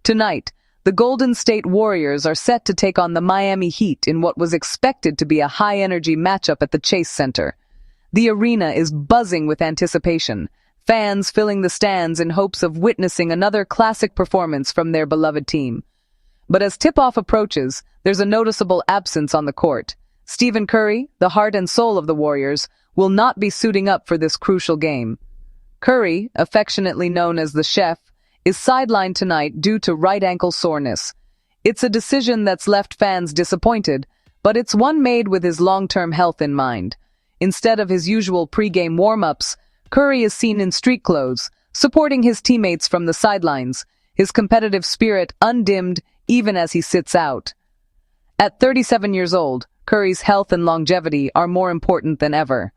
Tonight, the Golden State Warriors are set to take on the Miami Heat in what was expected to be a high-energy matchup at the Chase Center. The arena is buzzing with anticipation, fans filling the stands in hopes of witnessing another classic performance from their beloved team. But as tip-off approaches, there's a noticeable absence on the court. Stephen Curry, the heart and soul of the Warriors, will not be suiting up for this crucial game. Curry, affectionately known as the Chef, is sidelined tonight due to right ankle soreness. It's a decision that's left fans disappointed, but it's one made with his long-term health in mind. Instead of his usual pre-game warm-ups, Curry is seen in street clothes, supporting his teammates from the sidelines, his competitive spirit undimmed even as he sits out. At 37 years old, Curry's health and longevity are more important than ever.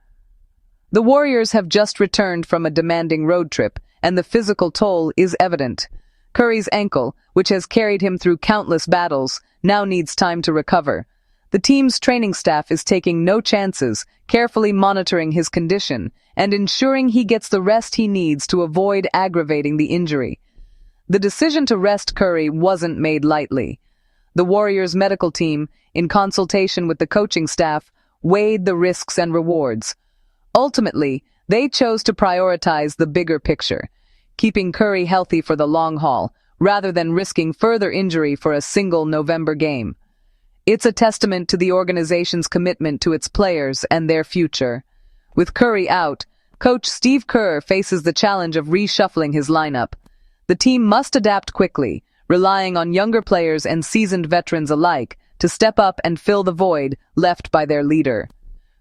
The Warriors have just returned from a demanding road trip, and the physical toll is evident. Curry's ankle, which has carried him through countless battles, now needs time to recover. The team's training staff is taking no chances, carefully monitoring his condition, and ensuring he gets the rest he needs to avoid aggravating the injury. The decision to rest Curry wasn't made lightly. The Warriors' medical team, in consultation with the coaching staff, weighed the risks and rewards. Ultimately, they chose to prioritize the bigger picture, keeping Curry healthy for the long haul, rather than risking further injury for a single November game. It's a testament to the organization's commitment to its players and their future. With Curry out, coach Steve Kerr faces the challenge of reshuffling his lineup. The team must adapt quickly, relying on younger players and seasoned veterans alike to step up and fill the void left by their leader.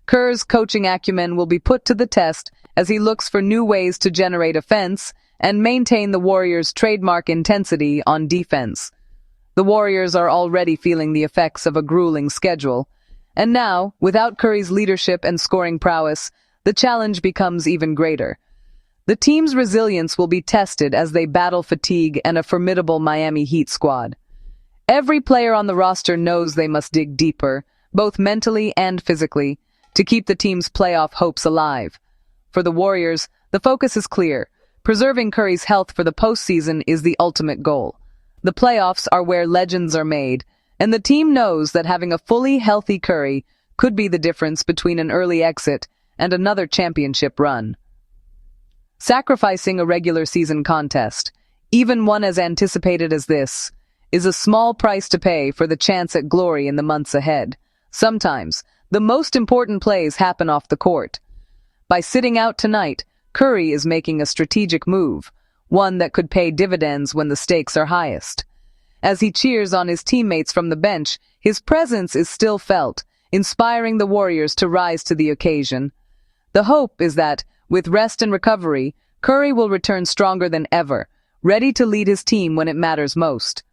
Kerr's coaching acumen will be put to the test as he looks for new ways to generate offense and maintain the Warriors' trademark intensity on defense. The Warriors are already feeling the effects of a grueling schedule, and now, without Curry's leadership and scoring prowess, the challenge becomes even greater. The team's resilience will be tested as they battle fatigue and a formidable Miami Heat squad. Every player on the roster knows they must dig deeper, both mentally and physically, to keep the team's playoff hopes alive. For the Warriors, the focus is clear. Preserving Curry's health for the postseason is the ultimate goal. The playoffs are where legends are made, and the team knows that having a fully healthy Curry could be the difference between an early exit and another championship run. Sacrificing a regular season contest, even one as anticipated as this, is a small price to pay for the chance at glory in the months ahead. Sometimes, the most important plays happen off the court. By sitting out tonight, Curry is making a strategic move, one that could pay dividends when the stakes are highest. As he cheers on his teammates from the bench, his presence is still felt, inspiring the Warriors to rise to the occasion. The hope is that, with rest and recovery, Curry will return stronger than ever, ready to lead his team when it matters most.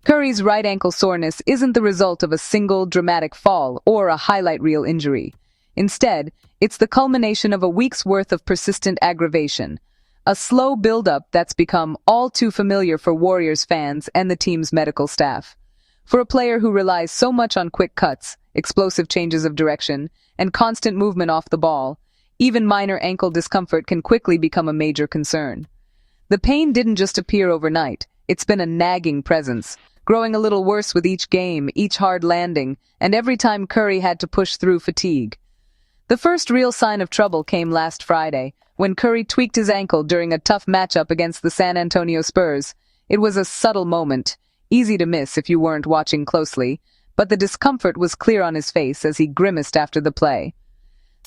Curry's right ankle soreness isn't the result of a single dramatic fall or a highlight reel injury. Instead, it's the culmination of a week's worth of persistent aggravation, a slow build-up that's become all too familiar for Warriors fans and the team's medical staff. For a player who relies so much on quick cuts, explosive changes of direction, and constant movement off the ball, even minor ankle discomfort can quickly become a major concern. The pain didn't just appear overnight. It's been a nagging presence, growing a little worse with each game, each hard landing, and every time Curry had to push through fatigue. The first real sign of trouble came last Friday, when Curry tweaked his ankle during a tough matchup against the San Antonio Spurs. It was a subtle moment, easy to miss if you weren't watching closely, but the discomfort was clear on his face as he grimaced after the play.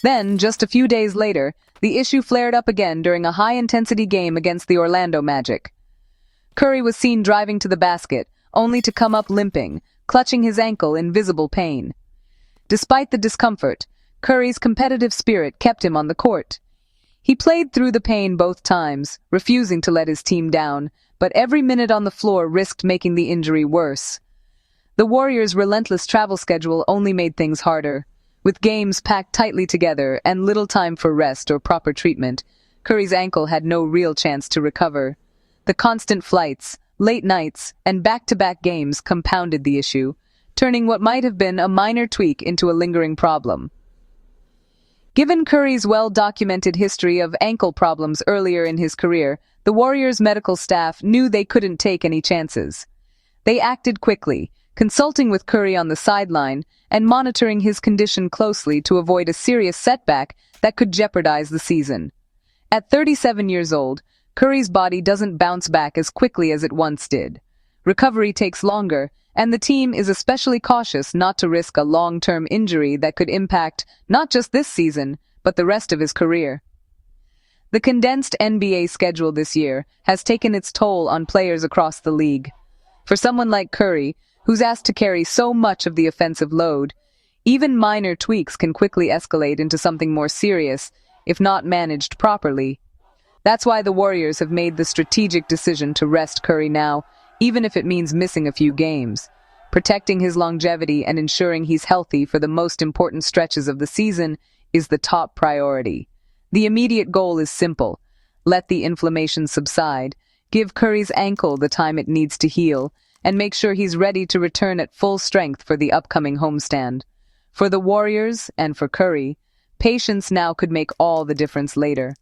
Then, just a few days later, the issue flared up again during a high-intensity game against the Orlando Magic. Curry was seen driving to the basket, only to come up limping, clutching his ankle in visible pain. Despite the discomfort, Curry's competitive spirit kept him on the court. He played through the pain both times, refusing to let his team down, but every minute on the floor risked making the injury worse. The Warriors' relentless travel schedule only made things harder. With games packed tightly together and little time for rest or proper treatment, Curry's ankle had no real chance to recover. The constant flights, late nights, and back-to-back games compounded the issue, turning what might have been a minor tweak into a lingering problem. Given Curry's well-documented history of ankle problems earlier in his career, the Warriors' medical staff knew they couldn't take any chances. They acted quickly, consulting with Curry on the sideline and monitoring his condition closely to avoid a serious setback that could jeopardize the season. At 37 years old, Curry's body doesn't bounce back as quickly as it once did. Recovery takes longer, and the team is especially cautious not to risk a long-term injury that could impact not just this season, but the rest of his career. The condensed NBA schedule this year has taken its toll on players across the league. For someone like Curry, who's asked to carry so much of the offensive load, even minor tweaks can quickly escalate into something more serious, if not managed properly. That's why the Warriors have made the strategic decision to rest Curry now, even if it means missing a few games. Protecting his longevity and ensuring he's healthy for the most important stretches of the season is the top priority. The immediate goal is simple: let the inflammation subside, give Curry's ankle the time it needs to heal, and make sure he's ready to return at full strength for the upcoming homestand. For the Warriors, and for Curry, patience now could make all the difference later.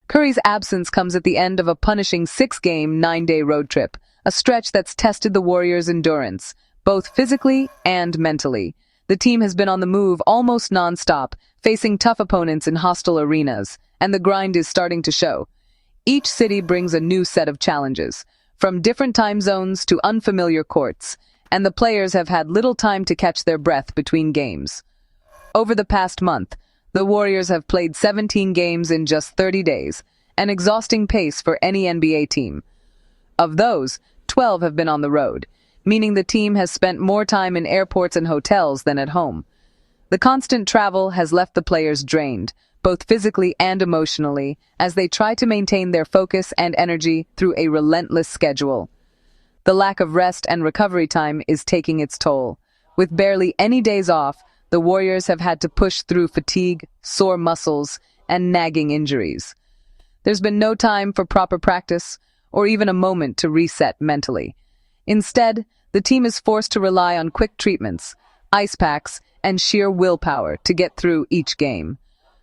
Curry's absence comes at the end of a punishing 6-game, 9-day road trip, a stretch that's tested the Warriors' endurance, both physically and mentally. The team has been on the move almost non-stop, facing tough opponents in hostile arenas, and the grind is starting to show. Each city brings a new set of challenges, from different time zones to unfamiliar courts, and the players have had little time to catch their breath between games. Over the past month, the Warriors have played 17 games in just 30 days, an exhausting pace for any NBA team. Of those, 12 have been on the road, meaning the team has spent more time in airports and hotels than at home. The constant travel has left the players drained, both physically and emotionally, as they try to maintain their focus and energy through a relentless schedule. The lack of rest and recovery time is taking its toll. With barely any days off, the Warriors have had to push through fatigue, sore muscles, and nagging injuries. There's been no time for proper practice, or even a moment to reset mentally. Instead, the team is forced to rely on quick treatments, ice packs, and sheer willpower to get through each game.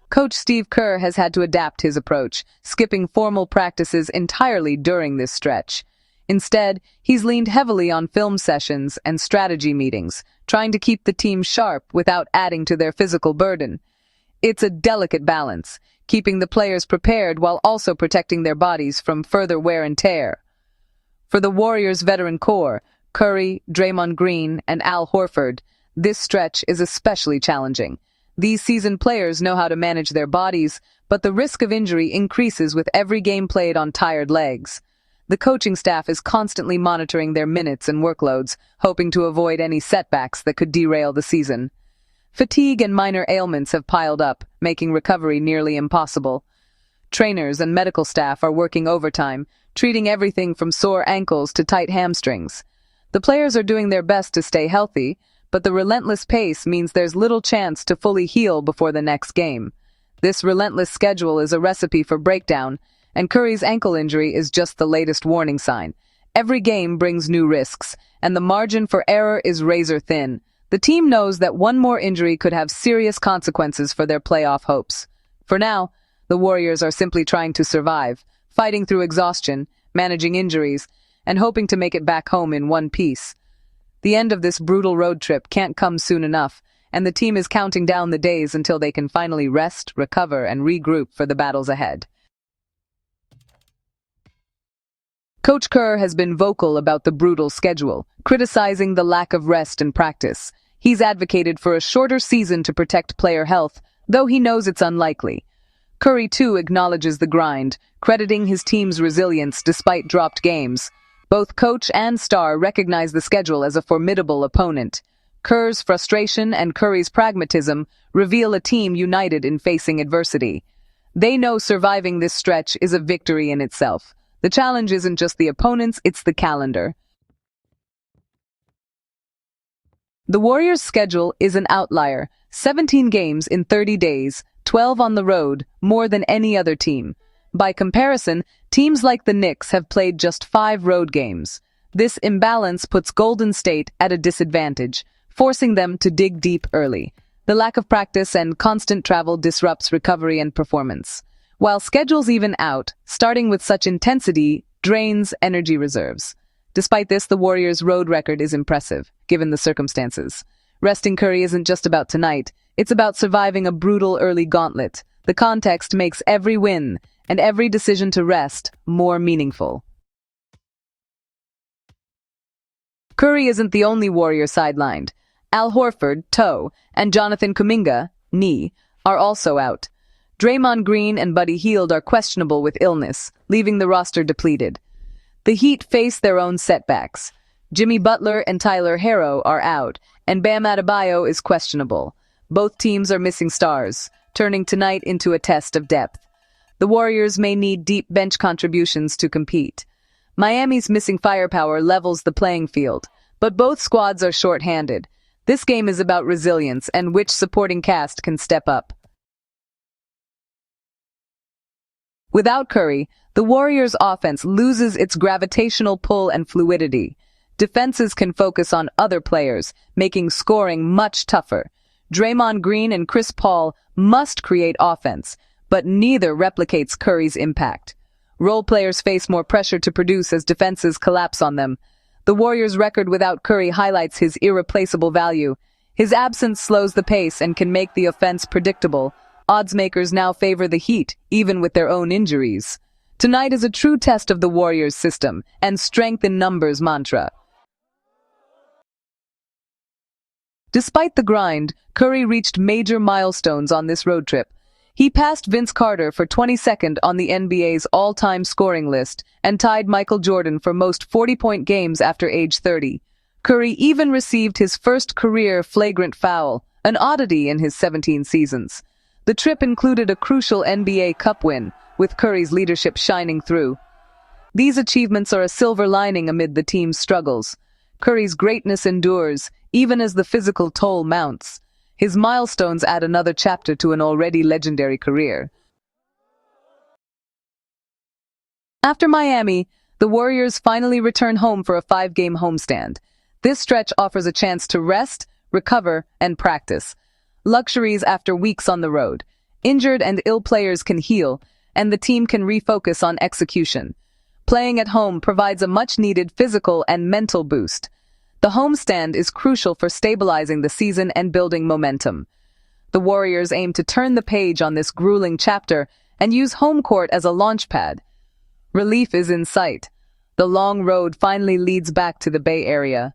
Coach Steve Kerr has had to adapt his approach, skipping formal practices entirely during this stretch. Instead, he's leaned heavily on film sessions and strategy meetings, trying to keep the team sharp without adding to their physical burden. It's a delicate balance, keeping the players prepared while also protecting their bodies from further wear and tear. For the Warriors' veteran core, Curry, Draymond Green, and Al Horford, this stretch is especially challenging. These seasoned players know how to manage their bodies, but the risk of injury increases with every game played on tired legs. The coaching staff is constantly monitoring their minutes and workloads, hoping to avoid any setbacks that could derail the season. Fatigue and minor ailments have piled up, making recovery nearly impossible. Trainers and medical staff are working overtime, treating everything from sore ankles to tight hamstrings. The players are doing their best to stay healthy, but the relentless pace means there's little chance to fully heal before the next game. This relentless schedule is a recipe for breakdown, and Curry's ankle injury is just the latest warning sign. Every game brings new risks, and the margin for error is razor thin. The team knows that one more injury could have serious consequences for their playoff hopes. For now, the Warriors are simply trying to survive, fighting through exhaustion, managing injuries, and hoping to make it back home in one piece. The end of this brutal road trip can't come soon enough, and the team is counting down the days until they can finally rest, recover, and regroup for the battles ahead. Coach Kerr has been vocal about the brutal schedule, criticizing the lack of rest and practice. He's advocated for a shorter season to protect player health, though he knows it's unlikely. Curry, too, acknowledges the grind, crediting his team's resilience despite dropped games. Both coach and star recognize the schedule as a formidable opponent. Kerr's frustration and Curry's pragmatism reveal a team united in facing adversity. They know surviving this stretch is a victory in itself. The challenge isn't just the opponents, it's the calendar. The Warriors' schedule is an outlier. 17 games in 30 days, 12 on the road, more than any other team. By comparison, teams like the Knicks have played just 5 road games. This imbalance puts Golden State at a disadvantage, forcing them to dig deep early. The lack of practice and constant travel disrupts recovery and performance. While schedules even out, starting with such intensity drains energy reserves. Despite this, the Warriors' road record is impressive, given the circumstances. Resting Curry isn't just about tonight, it's about surviving a brutal early gauntlet. The context makes every win and every decision to rest more meaningful. Curry isn't the only Warrior sidelined. Al Horford, toe, and Jonathan Kuminga, knee, are also out. Draymond Green and Buddy Hield are questionable with illness, leaving the roster depleted. The Heat face their own setbacks. Jimmy Butler and Tyler Herro are out, and Bam Adebayo is questionable. Both teams are missing stars, turning tonight into a test of depth. The Warriors may need deep bench contributions to compete. Miami's missing firepower levels the playing field, but both squads are short-handed. This game is about resilience and which supporting cast can step up. Without Curry, the Warriors' offense loses its gravitational pull and fluidity. Defenses can focus on other players, making scoring much tougher. Draymond Green and Chris Paul must create offense, but neither replicates Curry's impact. Role players face more pressure to produce as defenses collapse on them. The Warriors' record without Curry highlights his irreplaceable value. His absence slows the pace and can make the offense predictable. Oddsmakers now favor the Heat, even with their own injuries. Tonight is a true test of the Warriors' system and strength in numbers mantra. Despite the grind, Curry reached major milestones on this road trip. He passed Vince Carter for 22nd on the NBA's all-time scoring list and tied Michael Jordan for most 40-point games after age 30. Curry even received his first career flagrant foul, an oddity in his 17 seasons. The trip included a crucial NBA Cup win, with Curry's leadership shining through. These achievements are a silver lining amid the team's struggles. Curry's greatness endures, even as the physical toll mounts. His milestones add another chapter to an already legendary career. After Miami, the Warriors finally return home for a 5-game homestand. This stretch offers a chance to rest, recover, and practice. Luxuries after weeks on the road. Injured and ill players can heal, and the team can refocus on execution. Playing at home provides a much-needed physical and mental boost. The homestand is crucial for stabilizing the season and building momentum. The Warriors aim to turn the page on this grueling chapter and use home court as a launchpad. Relief is in sight. The long road finally leads back to the Bay Area.